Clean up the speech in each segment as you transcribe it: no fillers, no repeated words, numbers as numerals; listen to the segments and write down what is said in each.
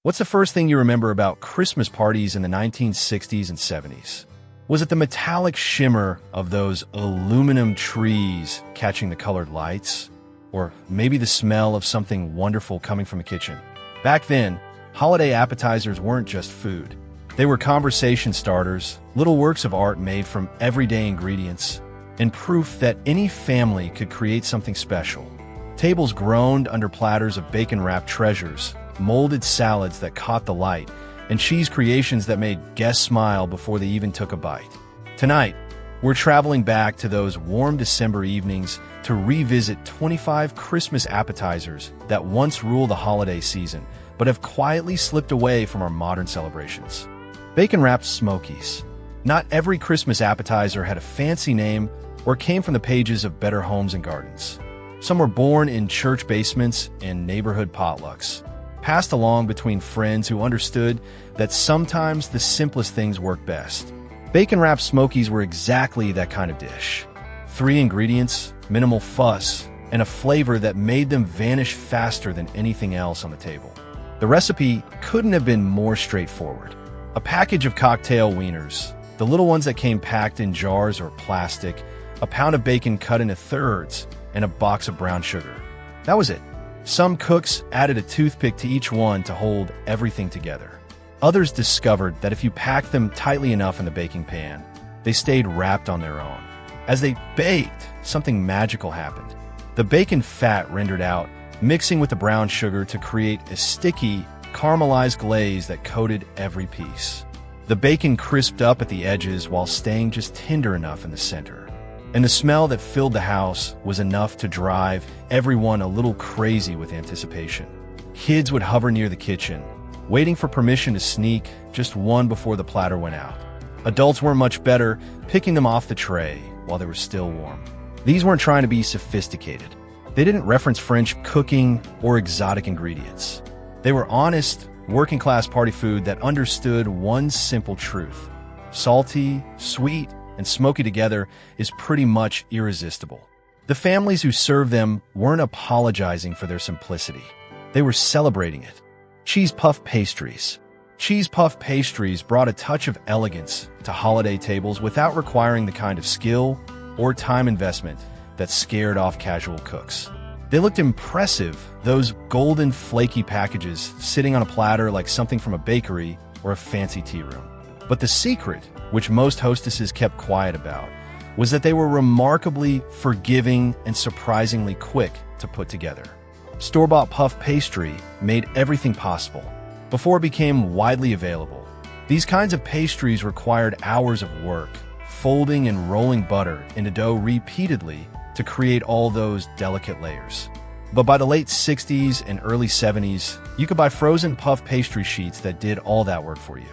What's the first thing you remember about Christmas parties in the 1960s and 70s? Was it the metallic shimmer of those aluminum trees catching the colored lights? Or maybe the smell of something wonderful coming from the kitchen? Back then, holiday appetizers weren't just food. They were conversation starters, little works of art made from everyday ingredients, and proof that any family could create something special. Tables groaned under platters of bacon-wrapped treasures, molded salads that caught the light, and cheese creations that made guests smile before they even took a bite. Tonight, we're traveling back to those warm December evenings to revisit 25 Christmas appetizers that once ruled the holiday season, but have quietly slipped away from our modern celebrations. Bacon-wrapped Smokies. Not every Christmas appetizer had a fancy name or came from the pages of Better Homes and Gardens. Some were born in church basements and neighborhood potlucks, passed along between friends who understood that sometimes the simplest things work best. Bacon-wrapped Smokies were exactly that kind of dish. 3 ingredients, minimal fuss, and a flavor that made them vanish faster than anything else on the table. The recipe couldn't have been more straightforward. A package of cocktail wieners, the little ones that came packed in jars or plastic, a pound of bacon cut into thirds, and a box of brown sugar. That was it. Some cooks added a toothpick to each one to hold everything together. Others discovered that if you packed them tightly enough in the baking pan, they stayed wrapped on their own. As they baked, something magical happened. The bacon fat rendered out, mixing with the brown sugar to create a sticky, caramelized glaze that coated every piece. The bacon crisped up at the edges while staying just tender enough in the center. And the smell that filled the house was enough to drive everyone a little crazy with anticipation. Kids would hover near the kitchen, waiting for permission to sneak just one before the platter went out. Adults weren't much better, picking them off the tray while they were still warm. These weren't trying to be sophisticated. They didn't reference French cooking or exotic ingredients. They were honest, working-class party food that understood one simple truth. Salty, sweet, and smoky together is pretty much irresistible. The families who served them weren't apologizing for their simplicity. They were celebrating it. Cheese puff pastries. Cheese puff pastries brought a touch of elegance to holiday tables without requiring the kind of skill or time investment that scared off casual cooks. They looked impressive, those golden flaky packages sitting on a platter like something from a bakery or a fancy tea room. But the secret, which most hostesses kept quiet about, was that they were remarkably forgiving and surprisingly quick to put together. Store-bought puff pastry made everything possible. Before it became widely available, these kinds of pastries required hours of work, folding and rolling butter into dough repeatedly to create all those delicate layers. But by the late 60s and early 70s, you could buy frozen puff pastry sheets that did all that work for you.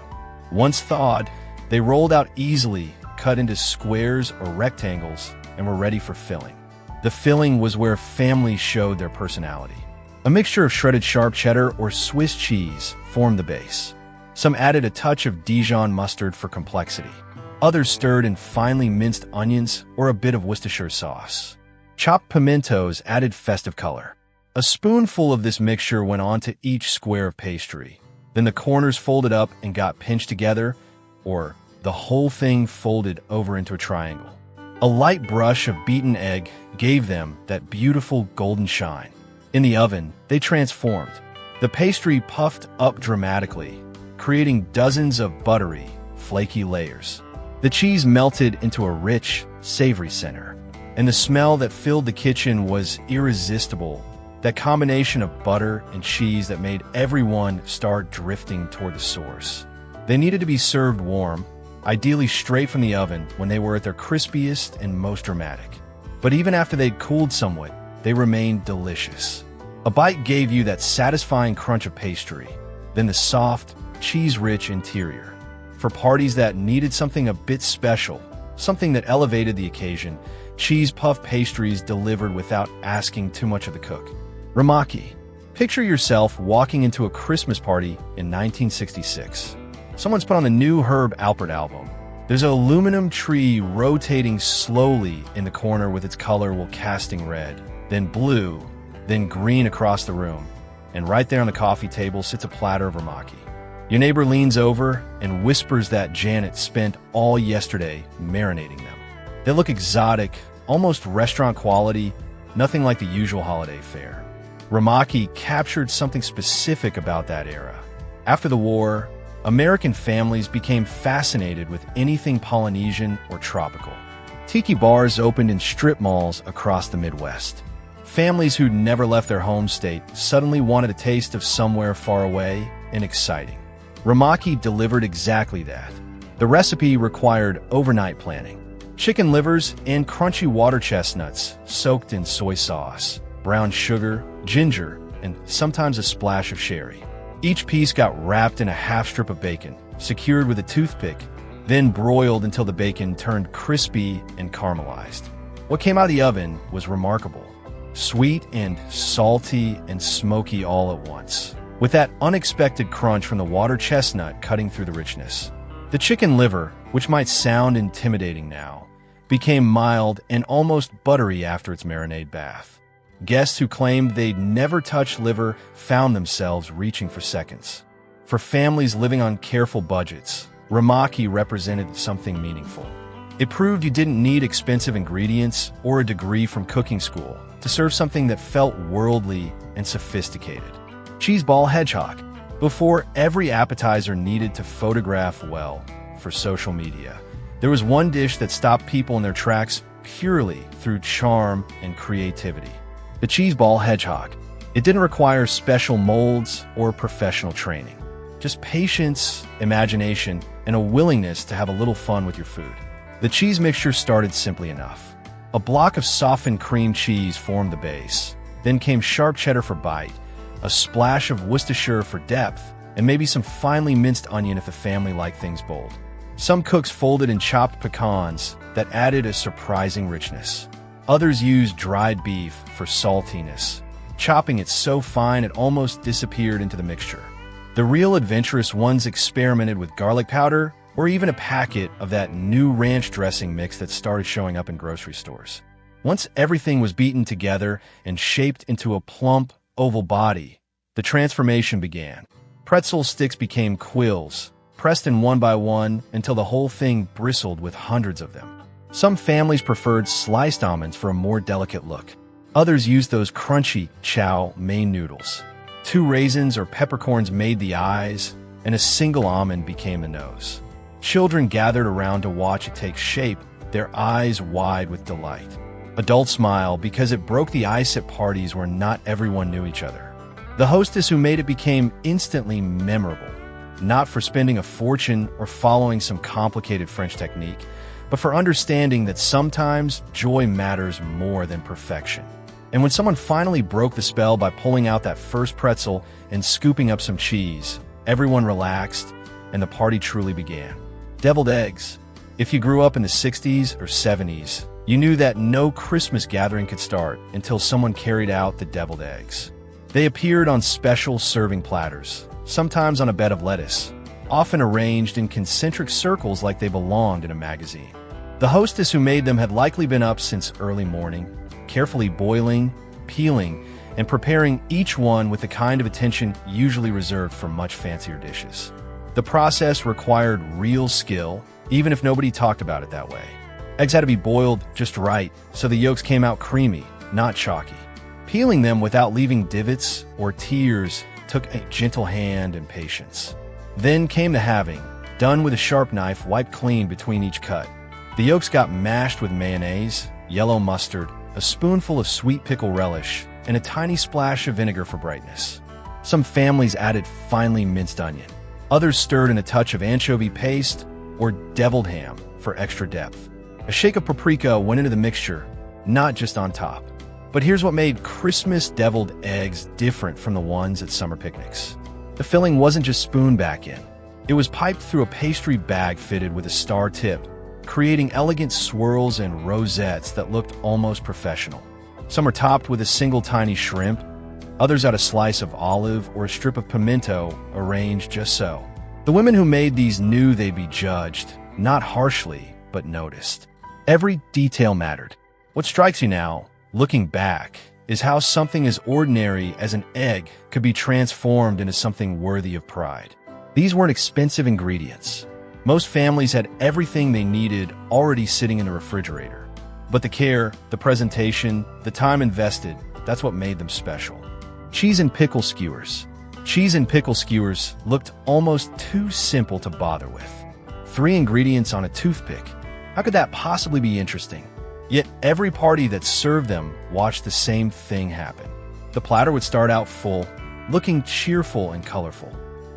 Once thawed, they rolled out easily, cut into squares or rectangles, and were ready for filling. The filling was where families showed their personality. A mixture of shredded sharp cheddar or Swiss cheese formed the base. Some added a touch of Dijon mustard for complexity. Others stirred in finely minced onions or a bit of Worcestershire sauce. Chopped pimentos added festive color. A spoonful of this mixture went onto each square of pastry. Then the corners folded up and got pinched together, or the whole thing folded over into a triangle. A light brush of beaten egg gave them that beautiful golden shine. In the oven, they transformed. The pastry puffed up dramatically, creating dozens of buttery, flaky layers. The cheese melted into a rich, savory center, and the smell that filled the kitchen was irresistible. That combination of butter and cheese that made everyone start drifting toward the source. They needed to be served warm, ideally straight from the oven when they were at their crispiest and most dramatic. But even after they'd cooled somewhat, they remained delicious. A bite gave you that satisfying crunch of pastry, then the soft, cheese-rich interior. For parties that needed something a bit special, something that elevated the occasion, cheese puff pastries delivered without asking too much of the cook. Rumaki. Picture yourself walking into a Christmas party in 1966. Someone's put on the new Herb Alpert album. There's an aluminum tree rotating slowly in the corner with its color casting red, then blue, then green across the room. and right there on the coffee table sits a platter of Rumaki. Your neighbor leans over and whispers that Janet spent all yesterday marinating them. They look exotic, almost restaurant quality, nothing like the usual holiday fare. Rumaki captured something specific about that era. After the war, American families became fascinated with anything Polynesian or tropical. Tiki bars opened in strip malls across the Midwest. Families who'd never left their home state suddenly wanted a taste of somewhere far away and exciting. Rumaki delivered exactly that. The recipe required overnight planning. Chicken livers and crunchy water chestnuts soaked in soy sauce, brown sugar, ginger, and sometimes a splash of sherry. Each piece got wrapped in a half strip of bacon, secured with a toothpick, then broiled until the bacon turned crispy and caramelized. What came out of the oven was remarkable. Sweet and salty and smoky all at once, with that unexpected crunch from the water chestnut cutting through the richness. The chicken liver, which might sound intimidating now, became mild and almost buttery after its marinade bath. Guests who claimed they'd never touched liver found themselves reaching for seconds. For families living on careful budgets, Rumaki represented something meaningful. It proved you didn't need expensive ingredients or a degree from cooking school to serve something that felt worldly and sophisticated. Cheeseball Hedgehog. Before every appetizer needed to photograph well for social media, there was one dish that stopped people in their tracks purely through charm and creativity. The Cheeseball Hedgehog. It didn't require special molds or professional training. Just patience, imagination, and a willingness to have a little fun with your food. The cheese mixture started simply enough. A block of softened cream cheese formed the base. Then came sharp cheddar for bite, a splash of Worcestershire for depth, and maybe some finely minced onion if the family liked things bold. Some cooks folded in chopped pecans that added a surprising richness. Others used dried beef for saltiness, chopping it so fine it almost disappeared into the mixture. The real adventurous ones experimented with garlic powder or even a packet of that new ranch dressing mix that started showing up in grocery stores. Once everything was beaten together and shaped into a plump, oval body, the transformation began. Pretzel sticks became quills, pressed in one by one until the whole thing bristled with hundreds of them. Some families preferred sliced almonds for a more delicate look. Others used those crunchy chow mein noodles. 2 raisins or peppercorns made the eyes, and a single almond became the nose. Children gathered around to watch it take shape, their eyes wide with delight. Adults smiled because it broke the ice at parties where not everyone knew each other. The hostess who made it became instantly memorable, not for spending a fortune or following some complicated French technique, but for understanding that sometimes joy matters more than perfection. And when someone finally broke the spell by pulling out that first pretzel and scooping up some cheese, everyone relaxed and the party truly began. Deviled eggs. If you grew up in the 60s or 70s, you knew that no Christmas gathering could start until someone carried out the deviled eggs. They appeared on special serving platters, sometimes on a bed of lettuce, often arranged in concentric circles like they belonged in a magazine. The hostess who made them had likely been up since early morning, carefully boiling, peeling, and preparing each one with the kind of attention usually reserved for much fancier dishes. The process required real skill, even if nobody talked about it that way. Eggs had to be boiled just right, so the yolks came out creamy, not chalky. Peeling them without leaving divots or tears took a gentle hand and patience. Then came the halving, done with a sharp knife wiped clean between each cut. The yolks got mashed with mayonnaise, yellow mustard, a spoonful of sweet pickle relish, and a tiny splash of vinegar for brightness. Some families added finely minced onion. Others stirred in a touch of anchovy paste or deviled ham for extra depth. A shake of paprika went into the mixture, not just on top. But here's what made Christmas deviled eggs different from the ones at summer picnics. The filling wasn't just spooned back in. It was piped through a pastry bag fitted with a star tip, creating elegant swirls and rosettes that looked almost professional. Some were topped with a single tiny shrimp, others had a slice of olive or a strip of pimento arranged just so. The women who made these knew they'd be judged, not harshly, but noticed. Every detail mattered. What strikes you now, looking back, is how something as ordinary as an egg could be transformed into something worthy of pride. These weren't expensive ingredients. Most families had everything they needed already sitting in the refrigerator. But the care, the presentation, the time invested, that's what made them special. Cheese and pickle skewers. Cheese and pickle skewers looked almost too simple to bother with. 3 ingredients on a toothpick. How could that possibly be interesting? Yet every party that served them watched the same thing happen. The platter would start out full, looking cheerful and colorful.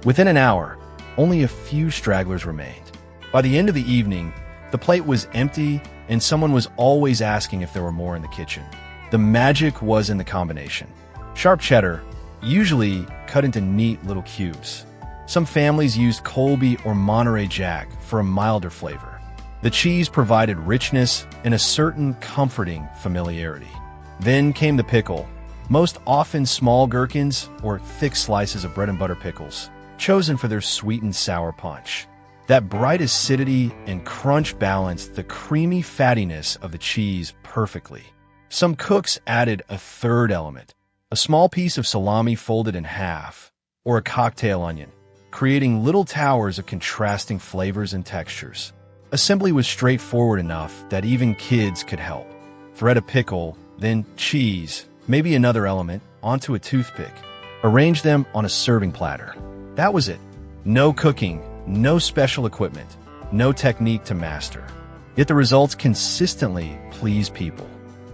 Within an hour, only a few stragglers remained. By the end of the evening, the plate was empty and someone was always asking if there were more in the kitchen. The magic was in the combination. Sharp cheddar, usually cut into neat little cubes. Some families used Colby or Monterey Jack for a milder flavor. The cheese provided richness and a certain comforting familiarity. Then came the pickle, most often small gherkins or thick slices of bread and butter pickles, chosen for their sweet and sour punch. That bright acidity and crunch balanced the creamy fattiness of the cheese perfectly. Some cooks added a third element, a small piece of salami folded in half, or a cocktail onion, creating little towers of contrasting flavors and textures. Assembly was straightforward enough that even kids could help. Thread a pickle, then cheese, maybe another element, onto a toothpick. Arrange them on a serving platter. That was it. No cooking, no special equipment, no technique to master. Yet the results consistently please people.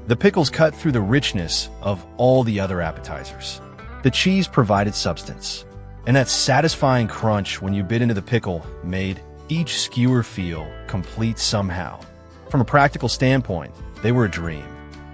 The pickles cut through the richness of all the other appetizers. The cheese provided substance, and that satisfying crunch when you bit into the pickle made each skewer feel complete somehow. From a practical standpoint, they were a dream.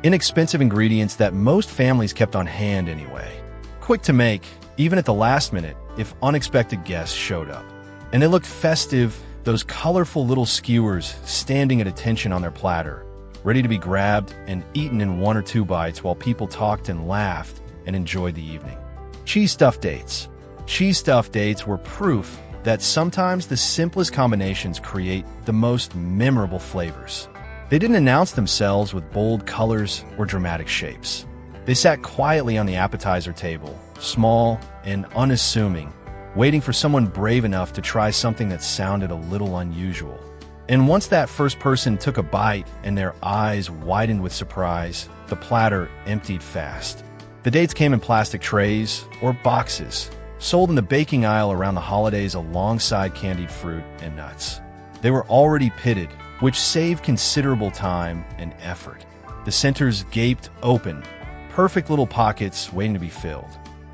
Inexpensive ingredients that most families kept on hand anyway. Quick to make, even at the last minute, if unexpected guests showed up. And they looked festive, those colorful little skewers standing at attention on their platter, ready to be grabbed and eaten in 1 or 2 bites while people talked and laughed and enjoyed the evening. Cheese stuffed dates. Cheese stuffed dates were proof that sometimes the simplest combinations create the most memorable flavors. They didn't announce themselves with bold colors or dramatic shapes. They sat quietly on the appetizer table, small and unassuming, waiting for someone brave enough to try something that sounded a little unusual. And once that first person took a bite and their eyes widened with surprise, the platter emptied fast. The dates came in plastic trays or boxes, sold in the baking aisle around the holidays alongside candied fruit and nuts. They were already pitted, which saved considerable time and effort. The centers gaped open, perfect little pockets waiting to be filled.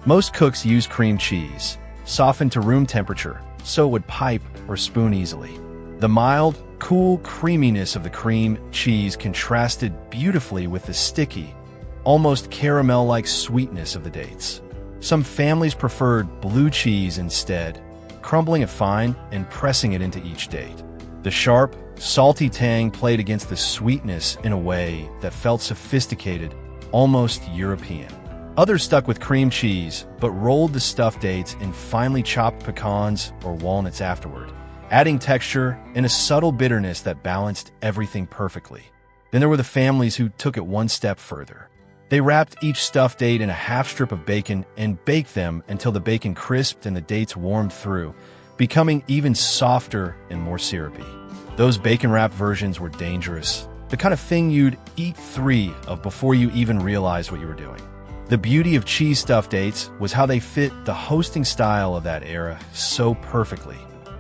Most cooks used cream cheese, softened to room temperature, so it would pipe or spoon easily. The mild, cool creaminess of the cream cheese contrasted beautifully with the sticky, almost caramel-like sweetness of the dates. Some families preferred blue cheese instead, crumbling it fine and pressing it into each date. The sharp, salty tang played against the sweetness in a way that felt sophisticated, almost European. Others stuck with cream cheese, but rolled the stuffed dates in finely chopped pecans or walnuts afterward, adding texture and a subtle bitterness that balanced everything perfectly. Then there were the families who took it one step further. They wrapped each stuffed date in a half strip of bacon and baked them until the bacon crisped and the dates warmed through, becoming even softer and more syrupy. Those bacon-wrapped versions were dangerous, the kind of thing you'd eat 3 of before you even realized what you were doing. The beauty of cheese stuffed dates was how they fit the hosting style of that era so perfectly.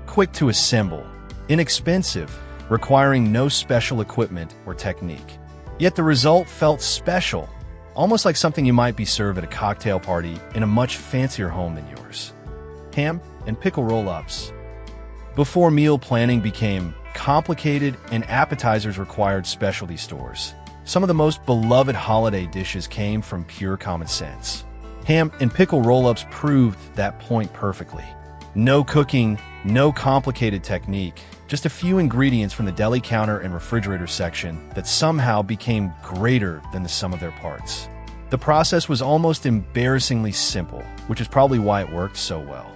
Quick to assemble, inexpensive, requiring no special equipment or technique. Yet the result felt special, almost like something you might be served at a cocktail party in a much fancier home than yours. Ham and pickle roll-ups. Before meal planning became complicated and appetizers required specialty stores, some of the most beloved holiday dishes came from pure common sense. Ham and pickle roll-ups proved that point perfectly. No cooking, no complicated technique, just a few ingredients from the deli counter and refrigerator section that somehow became greater than the sum of their parts. The process was almost embarrassingly simple, which is probably why it worked so well.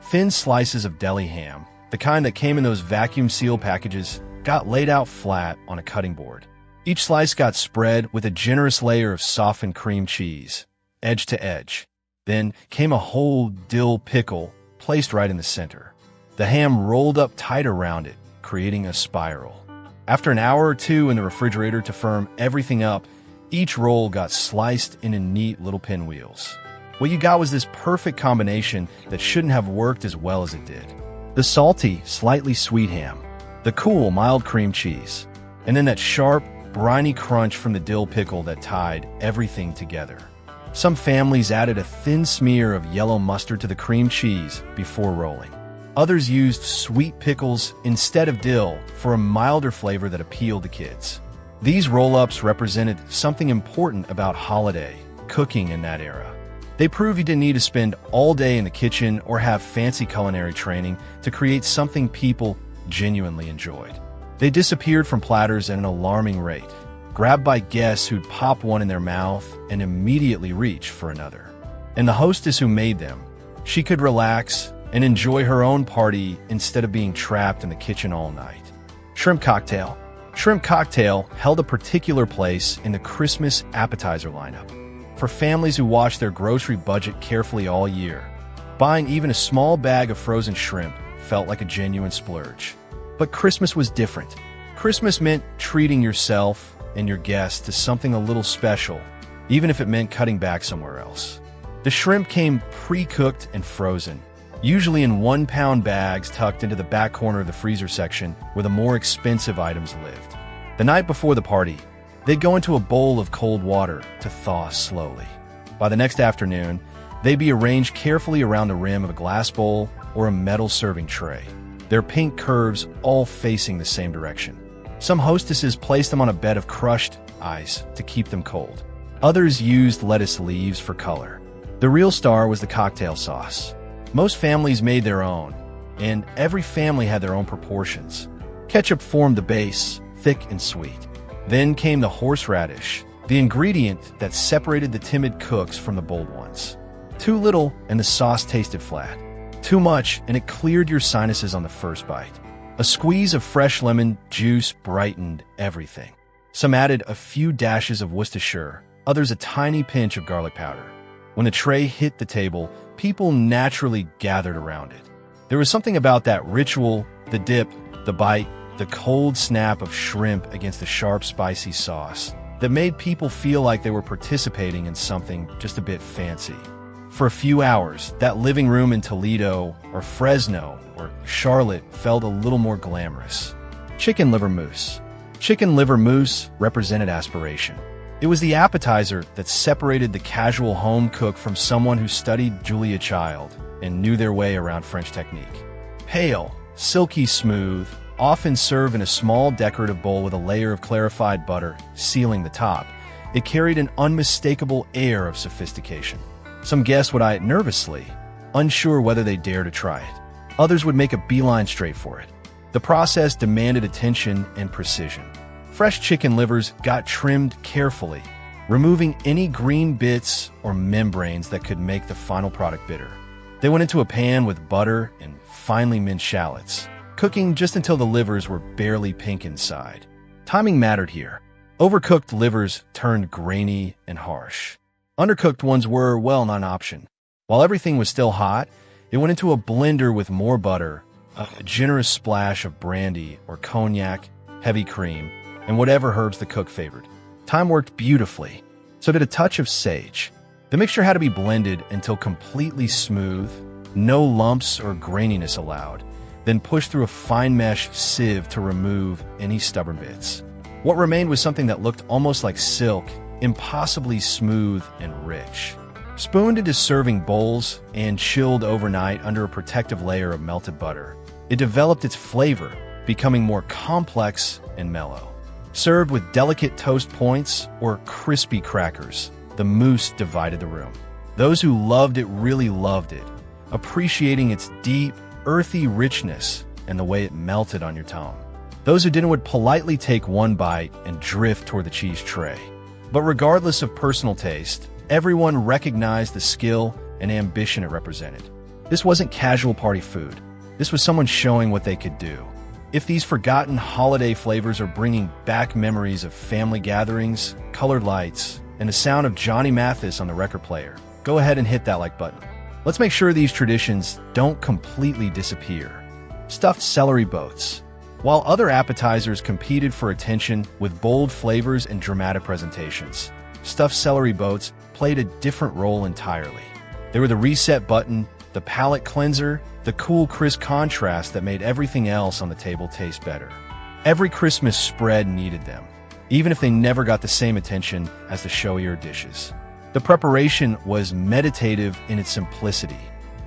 Thin slices of deli ham, the kind that came in those vacuum-sealed packages, got laid out flat on a cutting board. Each slice got spread with a generous layer of softened cream cheese, edge to edge. Then came a whole dill pickle placed right in the center. The ham rolled up tight around it, creating a spiral. After an hour or two in the refrigerator to firm everything up, each roll got sliced into neat little pinwheels. What you got was this perfect combination that shouldn't have worked as well as it did. The salty, slightly sweet ham, the cool, mild cream cheese, and then that sharp, briny crunch from the dill pickle that tied everything together. Some families added a thin smear of yellow mustard to the cream cheese before rolling. Others used sweet pickles instead of dill for a milder flavor that appealed to kids. These roll-ups represented something important about holiday cooking in that era. They proved you didn't need to spend all day in the kitchen or have fancy culinary training to create something people genuinely enjoyed. They disappeared from platters at an alarming rate, grabbed by guests who'd pop one in their mouth and immediately reach for another. And the hostess who made them, she could relax and enjoy her own party instead of being trapped in the kitchen all night. Shrimp cocktail. Shrimp cocktail held a particular place in the Christmas appetizer lineup. For families who watch their grocery budget carefully all year, buying even a small bag of frozen shrimp felt like a genuine splurge. But Christmas was different. Christmas meant treating yourself and your guests to something a little special, even if it meant cutting back somewhere else. The shrimp came pre-cooked and frozen, usually in 1-pound bags tucked into the back corner of the freezer section where the more expensive items lived. The night before the party, they'd go into a bowl of cold water to thaw slowly. By the next afternoon, they'd be arranged carefully around the rim of a glass bowl or a metal serving tray, their pink curves all facing the same direction. Some hostesses placed them on a bed of crushed ice to keep them cold. Others used lettuce leaves for color. The real star was the cocktail sauce. Most families made their own, and every family had their own proportions. Ketchup formed the base, thick and sweet. Then came the horseradish, the ingredient that separated the timid cooks from the bold ones. Too little, and the sauce tasted flat. Too much, and it cleared your sinuses on the first bite. A squeeze of fresh lemon juice brightened everything. Some added a few dashes of Worcestershire, others a tiny pinch of garlic powder. When the tray hit the table, people naturally gathered around it. There was something about that ritual, the dip, the bite, the cold snap of shrimp against the sharp, spicy sauce, that made people feel like they were participating in something just a bit fancy. For a few hours, that living room in Toledo or Fresno or Charlotte felt a little more glamorous. Chicken liver mousse. Chicken liver mousse represented aspiration. It was the appetizer that separated the casual home cook from someone who studied Julia Child and knew their way around French technique. Pale, silky smooth, often served in a small decorative bowl with a layer of clarified butter sealing the top, it carried an unmistakable air of sophistication. Some guests would eye it nervously, unsure whether they dare to try it. Others would make a beeline straight for it. The process demanded attention and precision. Fresh chicken livers got trimmed carefully, removing any green bits or membranes that could make the final product bitter. They went into a pan with butter and finely minced shallots, cooking just until the livers were barely pink inside. Timing mattered here. Overcooked livers turned grainy and harsh. Undercooked ones were, well, not an option. While everything was still hot, it went into a blender with more butter, a generous splash of brandy or cognac, heavy cream, and whatever herbs the cook favored. Thyme worked beautifully, so did a touch of sage. The mixture had to be blended until completely smooth, no lumps or graininess allowed, then pushed through a fine mesh sieve to remove any stubborn bits. What remained was something that looked almost like silk, impossibly smooth and rich. Spooned into serving bowls and chilled overnight under a protective layer of melted butter, it developed its flavor, becoming more complex and mellow. Served with delicate toast points or crispy crackers, the mousse divided the room. Those who loved it really loved it, appreciating its deep, earthy richness and the way it melted on your tongue. Those who didn't would politely take one bite and drift toward the cheese tray. But regardless of personal taste, everyone recognized the skill and ambition it represented. This wasn't casual party food. This was someone showing what they could do. If these forgotten holiday flavors are bringing back memories of family gatherings, colored lights, and the sound of Johnny Mathis on the record player, go ahead and hit that like button. Let's make sure these traditions don't completely disappear. Stuffed celery boats. While other appetizers competed for attention with bold flavors and dramatic presentations, stuffed celery boats played a different role entirely. They were the reset button, the palate cleanser, the cool, crisp contrast that made everything else on the table taste better. Every Christmas spread needed them, even if they never got the same attention as the showier dishes. The preparation was meditative in its simplicity.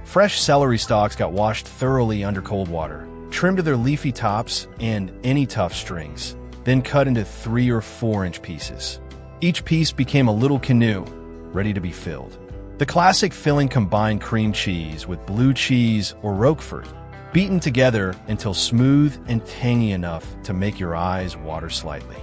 Fresh celery stalks got washed thoroughly under cold water, trimmed to their leafy tops and any tough strings, then cut into 3 or 4 inch pieces. Each piece became a little canoe, ready to be filled. The classic filling combined cream cheese with blue cheese or Roquefort, beaten together until smooth and tangy enough to make your eyes water slightly.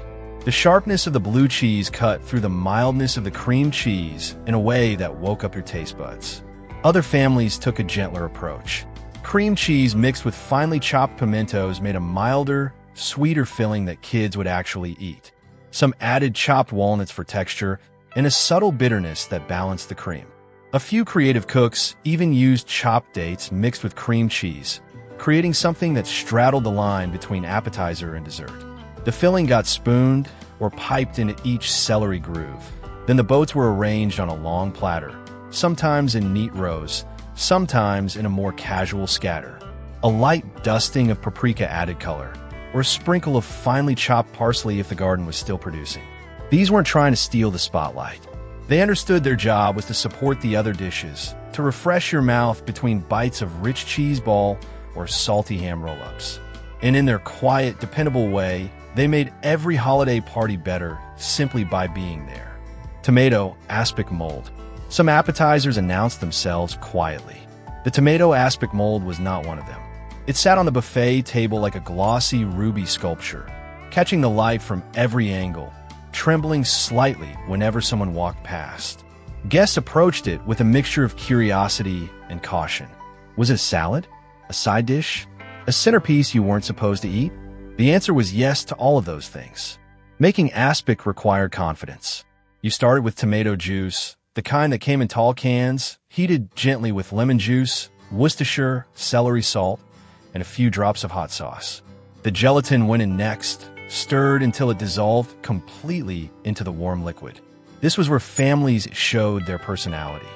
The sharpness of the blue cheese cut through the mildness of the cream cheese in a way that woke up your taste buds. Other families took a gentler approach. Cream cheese mixed with finely chopped pimentos made a milder, sweeter filling that kids would actually eat. Some added chopped walnuts for texture and a subtle bitterness that balanced the cream. A few creative cooks even used chopped dates mixed with cream cheese, creating something that straddled the line between appetizer and dessert. The filling got spooned or piped into each celery groove. Then the boats were arranged on a long platter, sometimes in neat rows, sometimes in a more casual scatter. A light dusting of paprika added color, or a sprinkle of finely chopped parsley if the garden was still producing. These weren't trying to steal the spotlight. They understood their job was to support the other dishes, to refresh your mouth between bites of rich cheese ball or salty ham roll-ups. And in their quiet, dependable way, they made every holiday party better simply by being there. Tomato Aspic mold. Some appetizers announced themselves quietly. The tomato aspic mold was not one of them. It sat on the buffet table like a glossy ruby sculpture, catching the light from every angle, trembling slightly whenever someone walked past. Guests approached it with a mixture of curiosity and caution. Was it a salad? A side dish? A centerpiece you weren't supposed to eat? The answer was yes to all of those things. Making aspic required confidence. You started with tomato juice, the kind that came in tall cans, heated gently with lemon juice, Worcestershire, celery salt, and a few drops of hot sauce. The gelatin went in next, stirred until it dissolved completely into the warm liquid. This was where families showed their personality.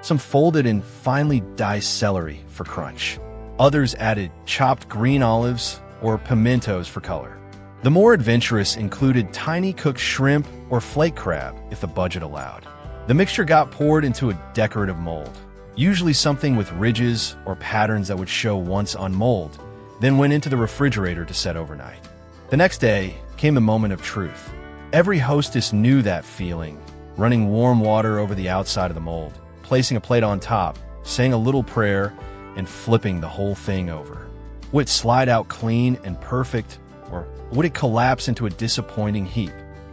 Some folded in finely diced celery for crunch. Others added chopped green olives or pimentos for color. The more adventurous included tiny cooked shrimp or flake crab if the budget allowed. The mixture got poured into a decorative mold, usually something with ridges or patterns that would show once on mold, then went into the refrigerator to set overnight. The next day came the moment of truth. Every hostess knew that feeling, running warm water over the outside of the mold, placing a plate on top, saying a little prayer, and flipping the whole thing over. Would it slide out clean and perfect, or would it collapse into a disappointing heap?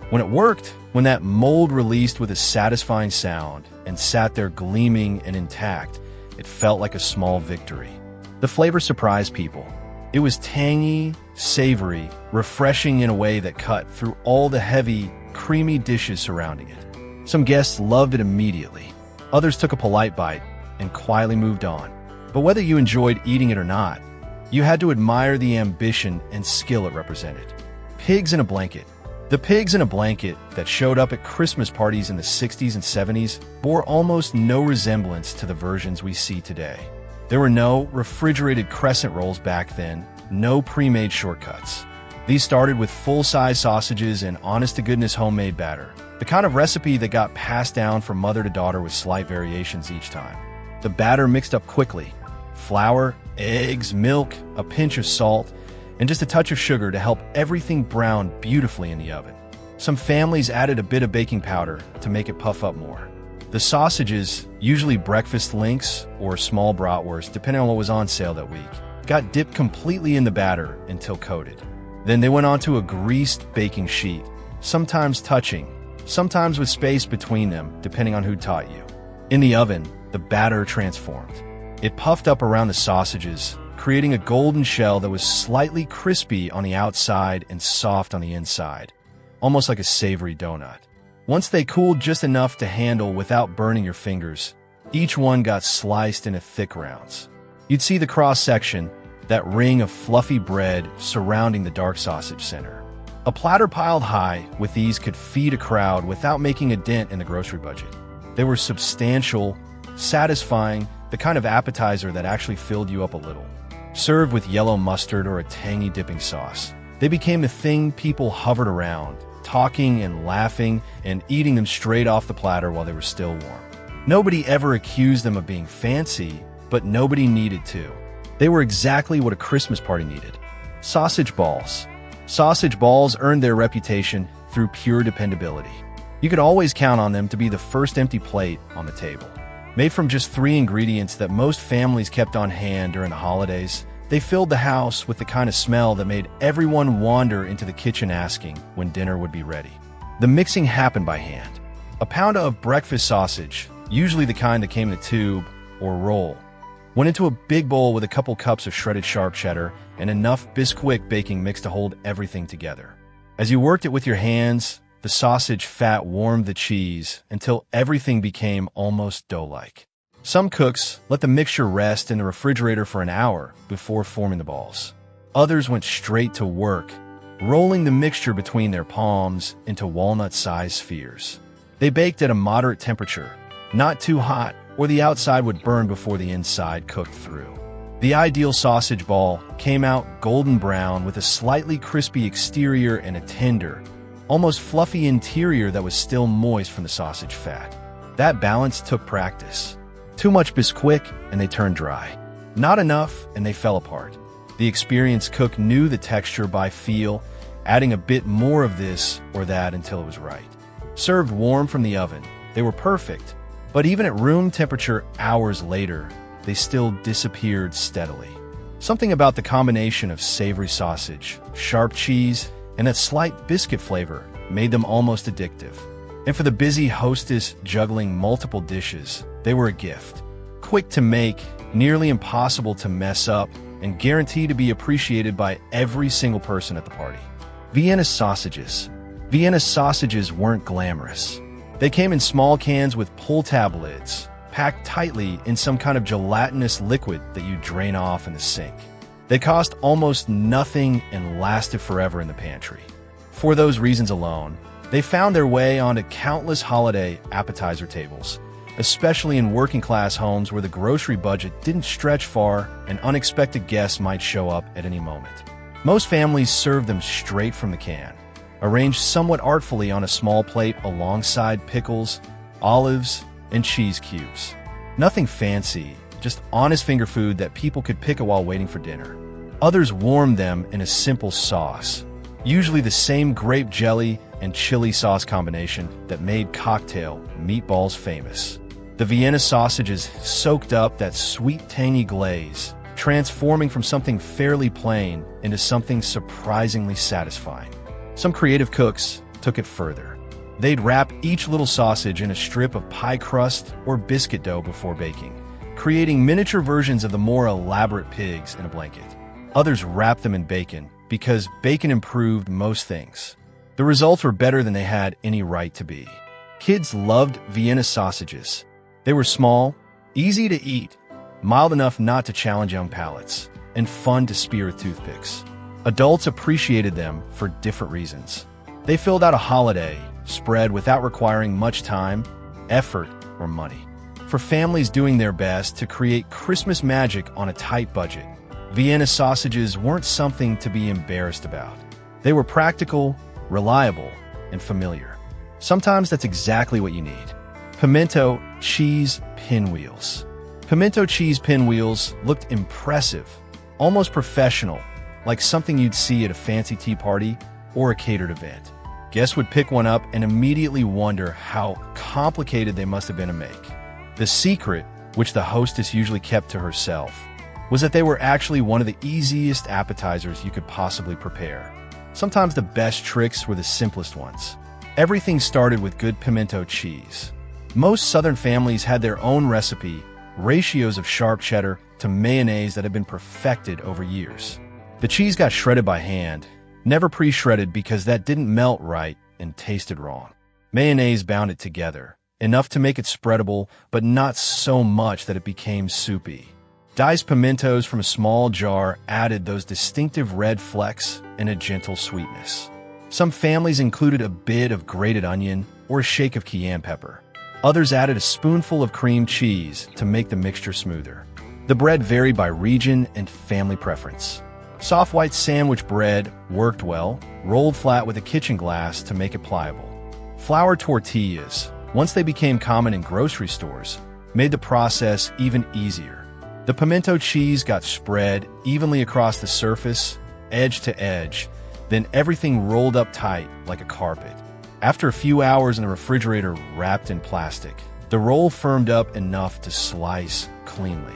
When it worked, when that mold released with a satisfying sound and sat there gleaming and intact, it felt like a small victory. The flavor surprised people. It was tangy, savory, refreshing in a way that cut through all the heavy, creamy dishes surrounding it. Some guests loved it immediately. Others took a polite bite and quietly moved on. But whether you enjoyed eating it or not, you had to admire the ambition and skill it represented. Pigs in a blanket. The pigs in a blanket that showed up at Christmas parties in the 60s and 70s bore almost no resemblance to the versions we see today. There were no refrigerated crescent rolls back then, no pre-made shortcuts. These started with full-size sausages and honest-to-goodness homemade batter, the kind of recipe that got passed down from mother to daughter with slight variations each time. The batter mixed up quickly. Flour, eggs, milk, a pinch of salt, and just a touch of sugar to help everything brown beautifully in the oven. Some families added a bit of baking powder to make it puff up more. The sausages, usually breakfast links or small bratwurst, depending on what was on sale that week, got dipped completely in the batter until coated. Then they went onto a greased baking sheet, sometimes touching, sometimes with space between them, depending on who taught you. In the oven, the batter transformed. It puffed up around the sausages, creating a golden shell that was slightly crispy on the outside and soft on the inside, almost like a savory donut. Once they cooled just enough to handle without burning your fingers, each one got sliced into thick rounds. You'd see the cross-section, that ring of fluffy bread surrounding the dark sausage center. A platter piled high with these could feed a crowd without making a dent in the grocery budget. They were substantial, satisfying, the kind of appetizer that actually filled you up a little. Served with yellow mustard or a tangy dipping sauce, they became the thing people hovered around, talking and laughing and eating them straight off the platter while they were still warm. Nobody ever accused them of being fancy, but nobody needed to. They were exactly what a Christmas party needed. Sausage balls. Sausage balls earned their reputation through pure dependability. You could always count on them to be the first empty plate on the table. Made from just 3 ingredients that most families kept on hand during the holidays, they filled the house with the kind of smell that made everyone wander into the kitchen asking when dinner would be ready. The mixing happened by hand. A pound of breakfast sausage, usually the kind that came in a tube or roll, went into a big bowl with a couple cups of shredded sharp cheddar and enough Bisquick baking mix to hold everything together. As you worked it with your hands, the sausage fat warmed the cheese until everything became almost dough-like. Some cooks let the mixture rest in the refrigerator for an hour before forming the balls. Others went straight to work, rolling the mixture between their palms into walnut-sized spheres. They baked at a moderate temperature, not too hot, or the outside would burn before the inside cooked through. The ideal sausage ball came out golden brown with a slightly crispy exterior and a tender, almost fluffy interior that was still moist from the sausage fat. That balance took practice. Too much Bisquick and they turned dry. Not enough and they fell apart. The experienced cook knew the texture by feel, adding a bit more of this or that until it was right. Served warm from the oven, they were perfect, but even at room temperature hours later, they still disappeared steadily. Something about the combination of savory sausage, sharp cheese, and that slight biscuit flavor made them almost addictive. And for the busy hostess juggling multiple dishes, they were a gift. Quick to make, nearly impossible to mess up, and guaranteed to be appreciated by every single person at the party. Vienna sausages. Vienna sausages weren't glamorous. They came in small cans with pull-tab lids, packed tightly in some kind of gelatinous liquid that you drain off in the sink. They cost almost nothing and lasted forever in the pantry. For those reasons alone, they found their way onto countless holiday appetizer tables, especially in working-class homes where the grocery budget didn't stretch far and unexpected guests might show up at any moment. Most families served them straight from the can, arranged somewhat artfully on a small plate alongside pickles, olives, and cheese cubes. Nothing fancy, just honest finger food that people could pick while waiting for dinner. Others warmed them in a simple sauce, usually the same grape jelly and chili sauce combination that made cocktail Meatballs famous. The Vienna sausages soaked up that sweet, tangy glaze, transforming from something fairly plain into something surprisingly satisfying. Some creative cooks took it further. They'd wrap each little sausage in a strip of pie crust or biscuit dough before baking, creating miniature versions of the more elaborate pigs in a blanket. Others wrapped them in bacon because bacon improved most things. The results were better than they had any right to be. Kids loved Vienna sausages. They were small, easy to eat, mild enough not to challenge young palates, and fun to spear with toothpicks. Adults appreciated them for different reasons. They filled out a holiday spread without requiring much time, effort, or money. For families doing their best to create Christmas magic on a tight budget, Vienna sausages weren't something to be embarrassed about. They were practical, reliable, and familiar. Sometimes that's exactly what you need. Pimento cheese pinwheels. Pimento cheese pinwheels looked impressive, almost professional, like something you'd see at a fancy tea party or a catered event. Guests would pick one up and immediately wonder how complicated they must have been to make. The secret, which the hostess usually kept to herself, was that they were actually one of the easiest appetizers you could possibly prepare. Sometimes the best tricks were the simplest ones. Everything started with good pimento cheese. Most Southern families had their own recipe, ratios of sharp cheddar, to mayonnaise that had been perfected over years. The cheese got shredded by hand, never pre-shredded because that didn't melt right and tasted wrong. Mayonnaise bound it together, enough to make it spreadable, but not so much that it became soupy. Diced pimentos from a small jar added those distinctive red flecks and a gentle sweetness. Some families included a bit of grated onion or a shake of cayenne pepper. Others added a spoonful of cream cheese to make the mixture smoother. The bread varied by region and family preference. Soft white sandwich bread worked well, rolled flat with a kitchen glass to make it pliable. Flour tortillas, once they became common in grocery stores, made the process even easier. The pimento cheese got spread evenly across the surface, edge to edge, then everything rolled up tight like a carpet. After a few hours in the refrigerator wrapped in plastic, the roll firmed up enough to slice cleanly.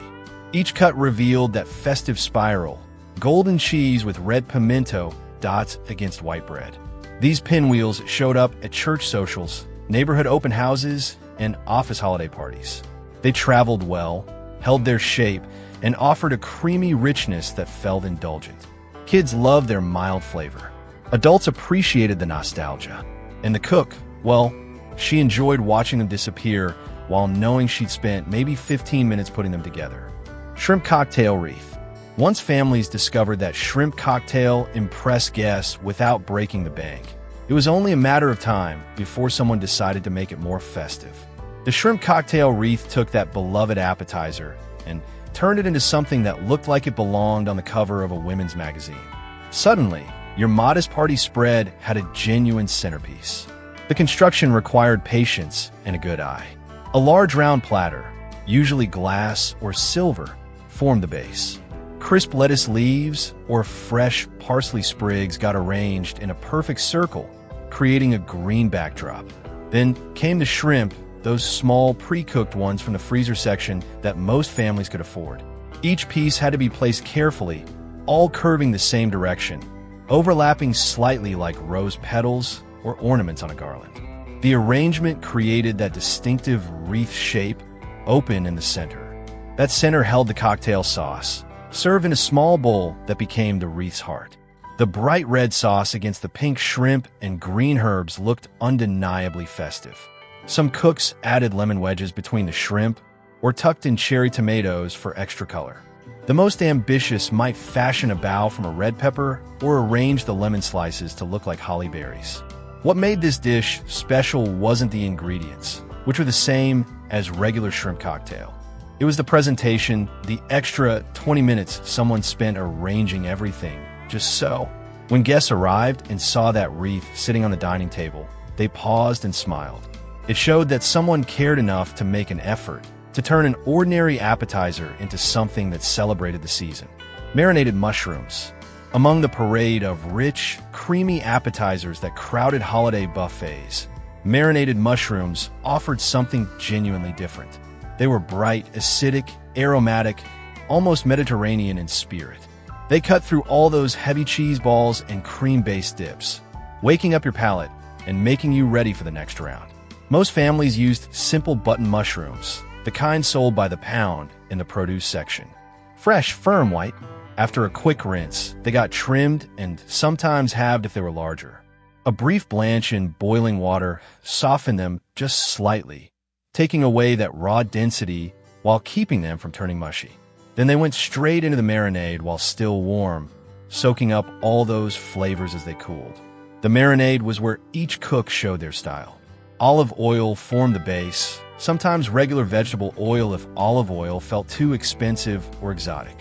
Each cut revealed that festive spiral, golden cheese with red pimento dots against white bread. These pinwheels showed up at church socials, neighborhood open houses, and office holiday parties. They traveled well, held their shape, and offered a creamy richness that felt indulgent. Kids loved their mild flavor. Adults appreciated the nostalgia. And the cook, well, she enjoyed watching them disappear while knowing she'd spent maybe 15 minutes putting them together. Shrimp cocktail wreath. Once families discovered that shrimp cocktail impressed guests without breaking the bank, it was only a matter of time before someone decided to make it more festive. The shrimp cocktail wreath took that beloved appetizer and turned it into something that looked like it belonged on the cover of a women's magazine. Suddenly, your modest party spread had a genuine centerpiece. The construction required patience and a good eye. A large round platter, usually glass or silver, formed the base. Crisp lettuce leaves or fresh parsley sprigs got arranged in a perfect circle, creating a green backdrop. Then came the shrimp, those small pre-cooked ones from the freezer section that most families could afford. Each piece had to be placed carefully, all curving the same direction, overlapping slightly like rose petals or ornaments on a garland. The arrangement created that distinctive wreath shape, open in the center. That center held the cocktail sauce, served in a small bowl that became the wreath's heart. The bright red sauce against the pink shrimp and green herbs looked undeniably festive. Some cooks added lemon wedges between the shrimp or tucked in cherry tomatoes for extra color. The most ambitious might fashion a bow from a red pepper or arrange the lemon slices to look like holly berries. What made this dish special wasn't the ingredients, which were the same as regular shrimp cocktail. It was the presentation, the extra 20 minutes someone spent arranging everything, just so. When guests arrived and saw that wreath sitting on the dining table, they paused and smiled. It showed that someone cared enough to make an effort to turn an ordinary appetizer into something that celebrated the season. Marinated mushrooms. Among the parade of rich, creamy appetizers that crowded holiday buffets, marinated mushrooms offered something genuinely different. They were bright, acidic, aromatic, almost Mediterranean in spirit. They cut through all those heavy cheese balls and cream-based dips, waking up your palate and making you ready for the next round. Most families used simple button mushrooms, the kind sold by the pound in the produce section. Fresh, firm white. After a quick rinse, they got trimmed and sometimes halved if they were larger. A brief blanch in boiling water softened them just slightly, taking away that raw density while keeping them from turning mushy. Then they went straight into the marinade while still warm, soaking up all those flavors as they cooled. The marinade was where each cook showed their style. Olive oil formed the base, sometimes regular vegetable oil if olive oil felt too expensive or exotic.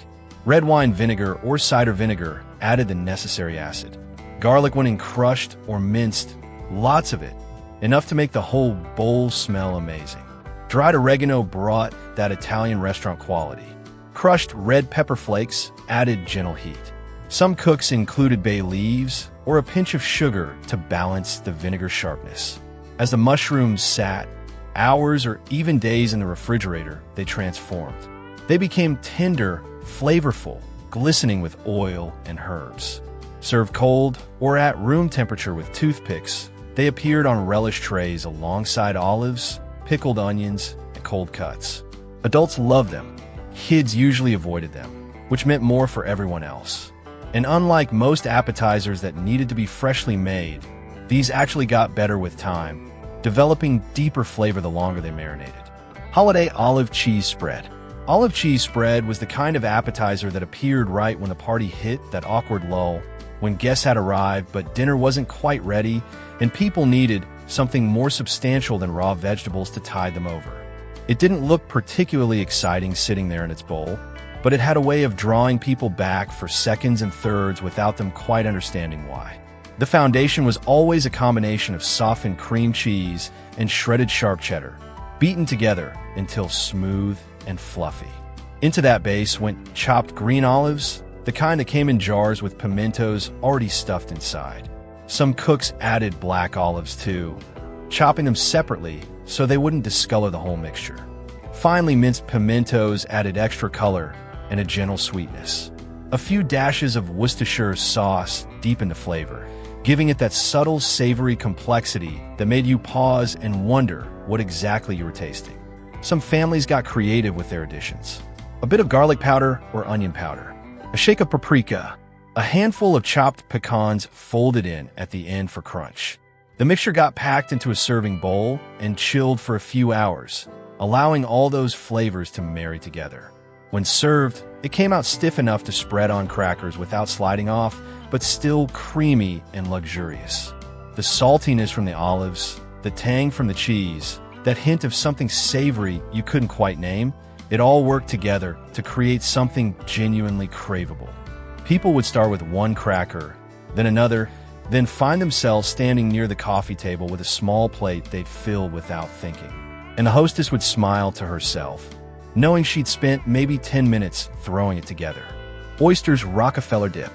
Red wine vinegar or cider vinegar added the necessary acid. Garlic went in crushed or minced, lots of it, enough to make the whole bowl smell amazing. Dried oregano brought that Italian restaurant quality. Crushed red pepper flakes added gentle heat. Some cooks included bay leaves or a pinch of sugar to balance the vinegar sharpness. As the mushrooms sat, hours or even days in the refrigerator, they transformed. They became tender, flavorful, glistening with oil and herbs. Served cold or at room temperature with toothpicks, they appeared on relish trays alongside olives, pickled onions, and cold cuts. Adults loved them. kids usually avoided them, which meant more for everyone else. And unlike most appetizers that needed to be freshly made, these actually got better with time, developing deeper flavor the longer they marinated. Holiday olive cheese spread. Olive cheese spread was the kind of appetizer that appeared right when the party hit that awkward lull, when guests had arrived but dinner wasn't quite ready and people needed something more substantial than raw vegetables to tide them over. It didn't look particularly exciting sitting there in its bowl, but it had a way of drawing people back for seconds and thirds without them quite understanding why. The foundation was always a combination of softened cream cheese and shredded sharp cheddar, beaten together until smooth and fluffy. Into that base went chopped green olives, the kind that came in jars with pimentos already stuffed inside. Some cooks added black olives too, chopping them separately so they wouldn't discolor the whole mixture. Finely minced pimentos added extra color and a gentle sweetness. A few dashes of Worcestershire sauce deepened the flavor, giving it that subtle, savory complexity that made you pause and wonder what exactly you were tasting. Some families got creative with their additions. A bit of garlic powder or onion powder, a shake of paprika, a handful of chopped pecans folded in at the end for crunch. The mixture got packed into a serving bowl and chilled for a few hours, allowing all those flavors to marry together. When served, it came out stiff enough to spread on crackers without sliding off, but still creamy and luxurious. The saltiness from the olives, the tang from the cheese, that hint of something savory you couldn't quite name, it all worked together to create something genuinely craveable. People would start with one cracker, then another, then find themselves standing near the coffee table with a small plate they'd fill without thinking. And the hostess would smile to herself, knowing she'd spent maybe 10 minutes throwing it together. Oysters Rockefeller Dip.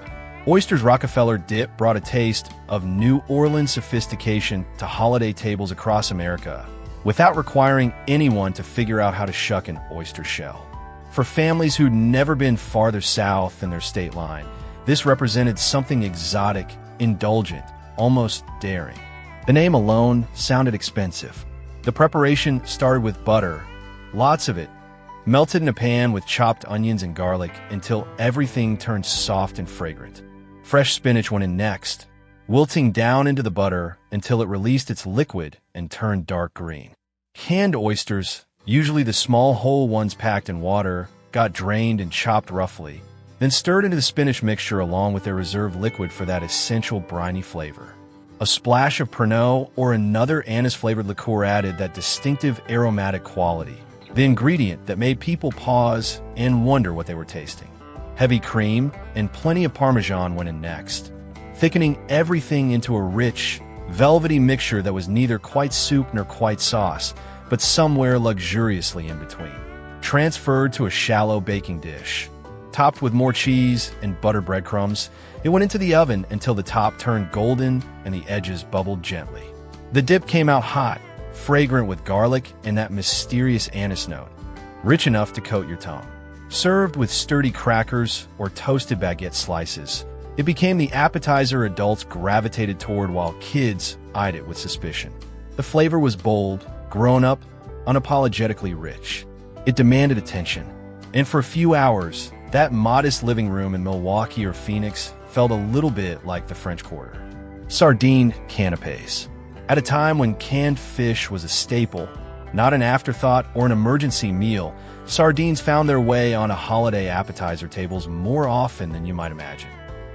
Oysters Rockefeller Dip brought a taste of New Orleans sophistication to holiday tables across America, without requiring anyone to figure out how to shuck an oyster shell. For families who'd never been farther south than their state line, this represented something exotic, indulgent, almost daring. The name alone sounded expensive. The preparation started with butter, lots of it, melted in a pan with chopped onions and garlic until everything turned soft and fragrant. Fresh spinach went in next, wilting down into the butter until it released its liquid and turned dark green. Canned oysters, usually the small whole ones packed in water, got drained and chopped roughly, then stirred into the spinach mixture along with their reserved liquid for that essential briny flavor. A splash of Pernod or another anise-flavored liqueur added that distinctive aromatic quality, the ingredient that made people pause and wonder what they were tasting. Heavy cream and plenty of Parmesan went in next, thickening everything into a rich, velvety mixture that was neither quite soup nor quite sauce, but somewhere luxuriously in between. Transferred to a shallow baking dish. Topped with more cheese and butter breadcrumbs, it went into the oven until the top turned golden and the edges bubbled gently. The dip came out hot, fragrant with garlic and that mysterious anise note, rich enough to coat your tongue. Served with sturdy crackers or toasted baguette slices, it became the appetizer adults gravitated toward while kids eyed it with suspicion. The flavor was bold, grown-up, unapologetically rich. It demanded attention, and for a few hours, that modest living room in Milwaukee or Phoenix felt a little bit like the French Quarter. Sardine Canapés. At a time when canned fish was a staple, not an afterthought or an emergency meal, sardines found their way on a holiday appetizer tables more often than you might imagine.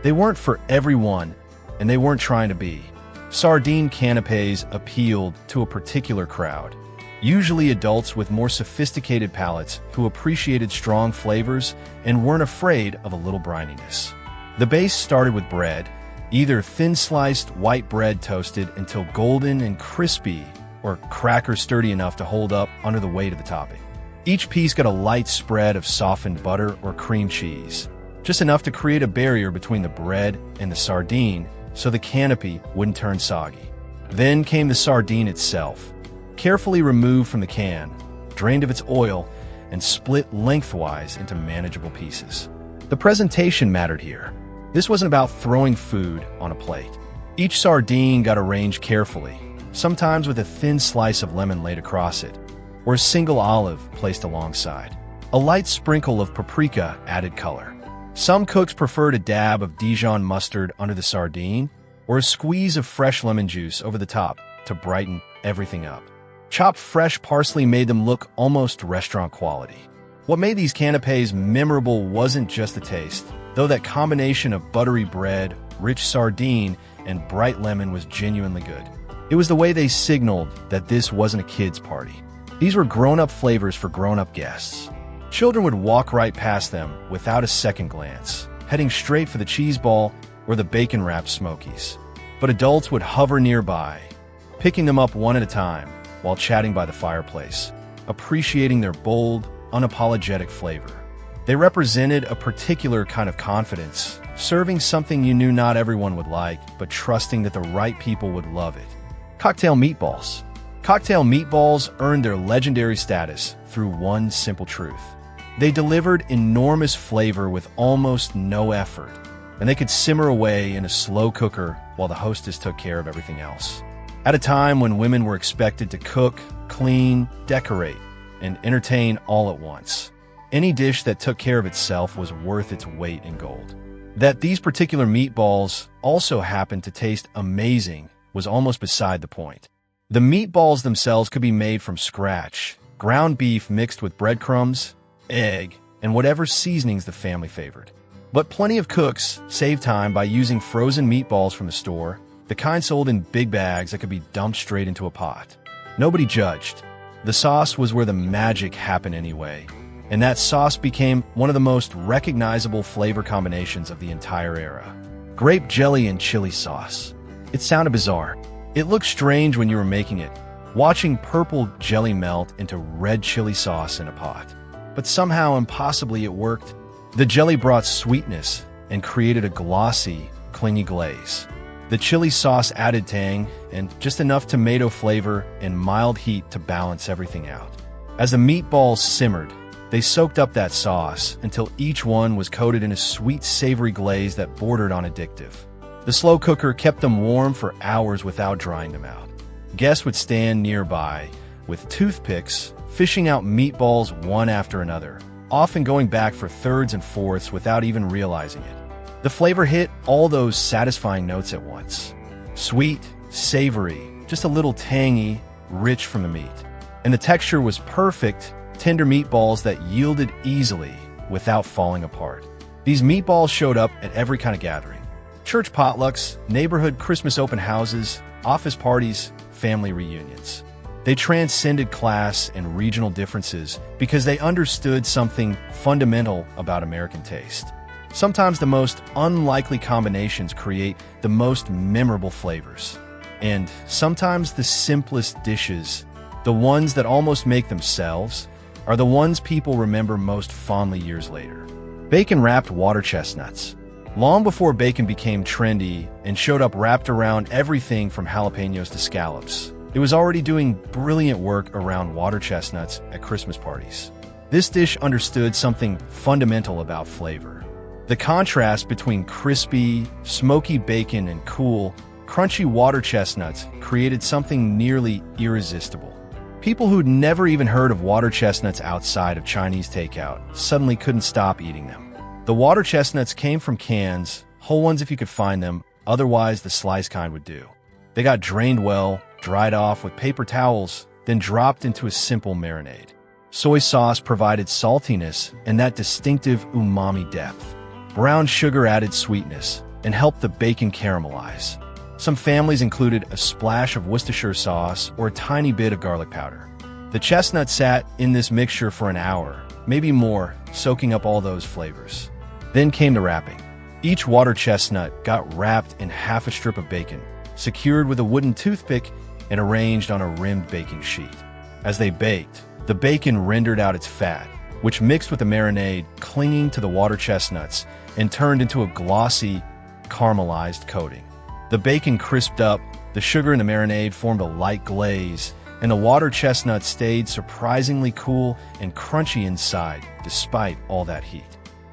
They weren't for everyone, and they weren't trying to be. Sardine canapés appealed to a particular crowd, usually adults with more sophisticated palates who appreciated strong flavors and weren't afraid of a little brininess. The base started with bread, either thin-sliced white bread toasted until golden and crispy, or crackers sturdy enough to hold up under the weight of the topping. Each piece got a light spread of softened butter or cream cheese, just enough to create a barrier between the bread and the sardine so the canopy wouldn't turn soggy. Then came the sardine itself, carefully removed from the can, drained of its oil, and split lengthwise into manageable pieces. The presentation mattered here. This wasn't about throwing food on a plate. Each sardine got arranged carefully, sometimes with a thin slice of lemon laid across it, or a single olive placed alongside. A light sprinkle of paprika added color. Some cooks preferred a dab of Dijon mustard under the sardine, or a squeeze of fresh lemon juice over the top to brighten everything up. Chopped fresh parsley made them look almost restaurant quality. What made these canapés memorable wasn't just the taste, though that combination of buttery bread, rich sardine, and bright lemon was genuinely good. It was the way they signaled that this wasn't a kid's party. These were grown-up flavors for grown-up guests. Children would walk right past them without a second glance, heading straight for the cheeseball or the bacon-wrapped Smokies. But adults would hover nearby, picking them up one at a time while chatting by the fireplace, appreciating their bold, unapologetic flavor. They represented a particular kind of confidence, serving something you knew not everyone would like, but trusting that the right people would love it. Cocktail meatballs. Cocktail meatballs earned their legendary status through one simple truth. They delivered enormous flavor with almost no effort, and they could simmer away in a slow cooker while the hostess took care of everything else. At a time when women were expected to cook, clean, decorate, and entertain all at once, any dish that took care of itself was worth its weight in gold. That these particular meatballs also happened to taste amazing was almost beside the point. The meatballs themselves could be made from scratch, ground beef mixed with breadcrumbs, egg, and whatever seasonings the family favored. But plenty of cooks saved time by using frozen meatballs from the store, the kind sold in big bags that could be dumped straight into a pot. Nobody judged. The sauce was where the magic happened anyway, and that sauce became one of the most recognizable flavor combinations of the entire era. Grape jelly and chili sauce. It sounded bizarre. It looked strange when you were making it, watching purple jelly melt into red chili sauce in a pot. But somehow, impossibly, it worked. The jelly brought sweetness and created a glossy, clingy glaze. The chili sauce added tang and just enough tomato flavor and mild heat to balance everything out. As the meatballs simmered, they soaked up that sauce until each one was coated in a sweet, savory glaze that bordered on addictive. The slow cooker kept them warm for hours without drying them out. Guests would stand nearby with toothpicks, fishing out meatballs one after another, often going back for thirds and fourths without even realizing it. The flavor hit all those satisfying notes at once. Sweet, savory, just a little tangy, rich from the meat. And the texture was perfect, tender meatballs that yielded easily without falling apart. These meatballs showed up at every kind of gathering. Church potlucks, neighborhood Christmas open houses, office parties, family reunions. They transcended class and regional differences because they understood something fundamental about American taste. Sometimes the most unlikely combinations create the most memorable flavors. And sometimes the simplest dishes, the ones that almost make themselves, are the ones people remember most fondly years later. Bacon-wrapped water chestnuts. Long before bacon became trendy and showed up wrapped around everything from jalapenos to scallops, it was already doing brilliant work around water chestnuts at Christmas parties. This dish understood something fundamental about flavor. The contrast between crispy, smoky bacon and cool, crunchy water chestnuts created something nearly irresistible. People who'd never even heard of water chestnuts outside of Chinese takeout suddenly couldn't stop eating them. The water chestnuts came from cans, whole ones if you could find them, otherwise the sliced kind would do. They got drained well, dried off with paper towels, then dropped into a simple marinade. Soy sauce provided saltiness and that distinctive umami depth. Brown sugar added sweetness and helped the bacon caramelize. Some families included a splash of Worcestershire sauce or a tiny bit of garlic powder. The chestnut sat in this mixture for an hour, maybe more, soaking up all those flavors. Then came the wrapping. Each water chestnut got wrapped in half a strip of bacon, secured with a wooden toothpick and arranged on a rimmed baking sheet. As they baked, the bacon rendered out its fat, which mixed with the marinade, clinging to the water chestnuts, and turned into a glossy, caramelized coating. The bacon crisped up, the sugar in the marinade formed a light glaze, and the water chestnuts stayed surprisingly cool and crunchy inside, despite all that heat.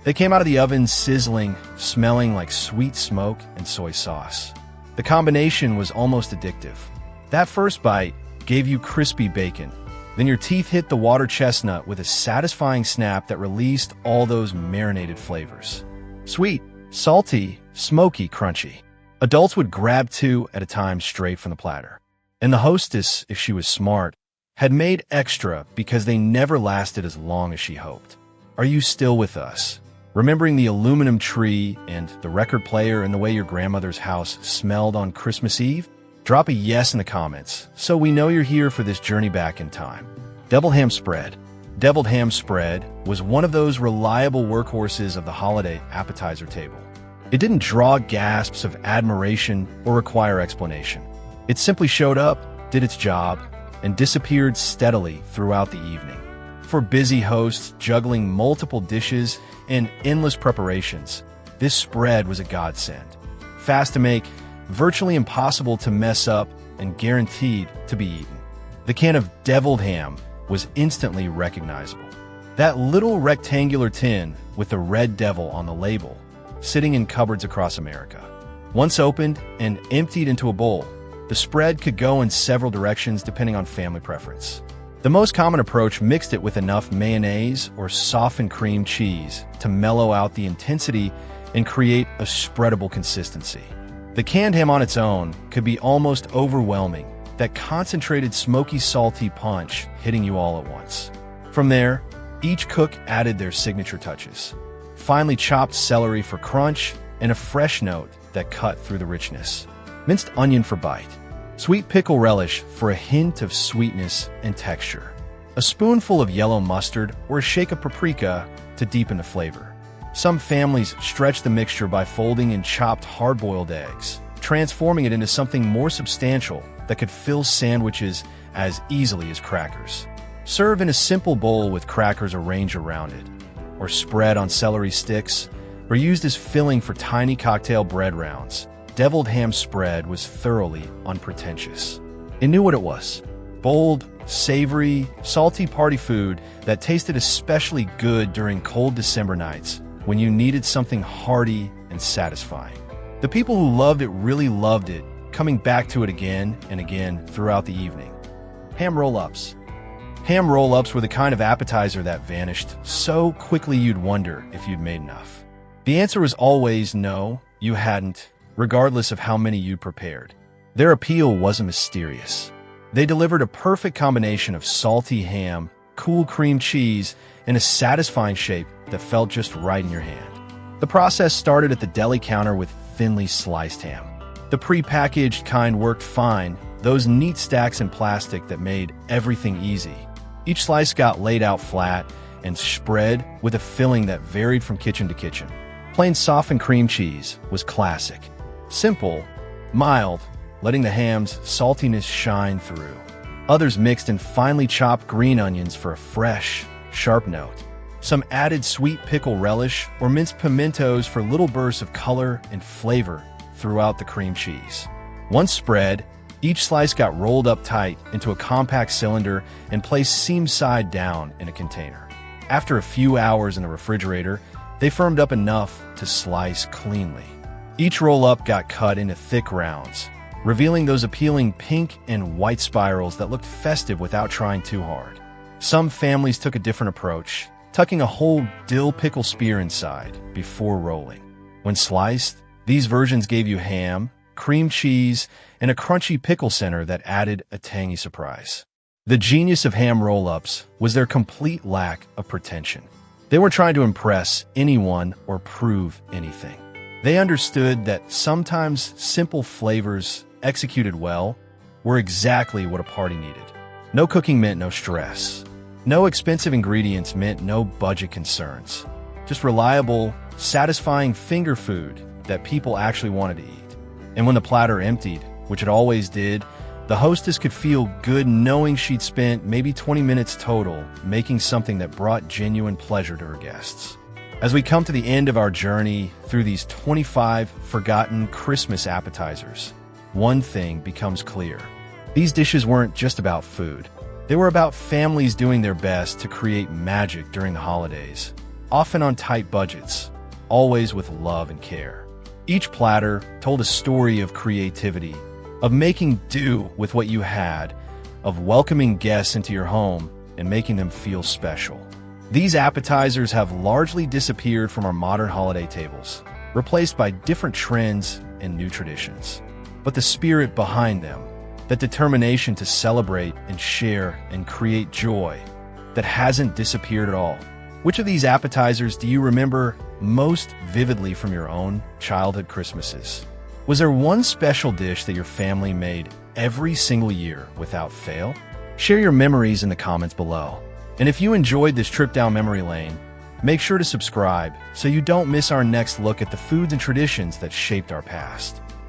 They came out of the oven sizzling, smelling like sweet smoke and soy sauce. The combination was almost addictive. That first bite gave you crispy bacon, Then your teeth hit the water chestnut with a satisfying snap that released all those marinated flavors. Sweet, salty, smoky, crunchy. Adults would grab 2 at a time straight from the platter. And the hostess, if she was smart, had made extra because they never lasted as long as she hoped. Are you still with us? Remembering the aluminum tree and the record player and the way your grandmother's house smelled on Christmas Eve? Drop a yes in the comments so we know you're here for this journey back in time. Deviled ham spread. Deviled ham spread was one of those reliable workhorses of the holiday appetizer table. It didn't draw gasps of admiration or require explanation. It simply showed up, did its job, and disappeared steadily throughout the evening. For busy hosts juggling multiple dishes and endless preparations, this spread was a godsend. Fast to make, virtually impossible to mess up, and guaranteed to be eaten. The can of deviled ham was instantly recognizable. That little rectangular tin with the red devil on the label, sitting in cupboards across America. Once opened and emptied into a bowl, the spread could go in several directions depending on family preference. The most common approach mixed it with enough mayonnaise or softened cream cheese to mellow out the intensity and create a spreadable consistency. The canned ham on its own could be almost overwhelming, that concentrated smoky salty punch hitting you all at once. From there, each cook added their signature touches. Finely chopped celery for crunch and a fresh note that cut through the richness. Minced onion for bite. Sweet pickle relish for a hint of sweetness and texture. A spoonful of yellow mustard or a shake of paprika to deepen the flavor. Some families stretch the mixture by folding in chopped hard-boiled eggs, transforming it into something more substantial that could fill sandwiches as easily as crackers. Serve in a simple bowl with crackers arranged around it, or spread on celery sticks, or used as filling for tiny cocktail bread rounds. Deviled ham spread was thoroughly unpretentious. It knew what it was. Bold, savory, salty party food that tasted especially good during cold December nights when you needed something hearty and satisfying. The people who loved it really loved it, coming back to it again and again throughout the evening. Ham roll-ups. Ham roll-ups were the kind of appetizer that vanished so quickly you'd wonder if you'd made enough. The answer was always no, you hadn't, regardless of how many you'd prepared. Their appeal wasn't mysterious. They delivered a perfect combination of salty ham, cool cream cheese, and a satisfying shape that felt just right in your hand. The process started at the deli counter with thinly sliced ham. The pre-packaged kind worked fine, those neat stacks in plastic that made everything easy. Each slice got laid out flat and spread with a filling that varied from kitchen to kitchen. Plain softened cream cheese was classic. Simple, mild, letting the ham's saltiness shine through. Others mixed in finely chopped green onions for a fresh, sharp note. Some added sweet pickle relish or minced pimentos for little bursts of color and flavor throughout the cream cheese. Once spread, each slice got rolled up tight into a compact cylinder and placed seam side down in a container. After a few hours in the refrigerator, they firmed up enough to slice cleanly. Each roll-up got cut into thick rounds, revealing those appealing pink and white spirals that looked festive without trying too hard. Some families took a different approach, tucking a whole dill pickle spear inside before rolling. When sliced, these versions gave you ham, cream cheese, and a crunchy pickle center that added a tangy surprise. The genius of ham roll-ups was their complete lack of pretension. They weren't trying to impress anyone or prove anything. They understood that sometimes simple flavors, executed well, were exactly what a party needed. No cooking meant no stress. No expensive ingredients meant no budget concerns. Just reliable, satisfying finger food that people actually wanted to eat. And when the platter emptied, which it always did, the hostess could feel good knowing she'd spent maybe 20 minutes total making something that brought genuine pleasure to her guests. As we come to the end of our journey through these 25 forgotten Christmas appetizers, one thing becomes clear. These dishes weren't just about food. They were about families doing their best to create magic during the holidays, often on tight budgets, always with love and care. Each platter told a story of creativity, of making do with what you had, of welcoming guests into your home and making them feel special. These appetizers have largely disappeared from our modern holiday tables, replaced by different trends and new traditions. But the spirit behind them, that determination to celebrate and share and create joy, that hasn't disappeared at all. Which of these appetizers do you remember most vividly from your own childhood Christmases? Was there one special dish that your family made every single year without fail? Share your memories in the comments below. And if you enjoyed this trip down memory lane, make sure to subscribe so you don't miss our next look at the foods and traditions that shaped our past.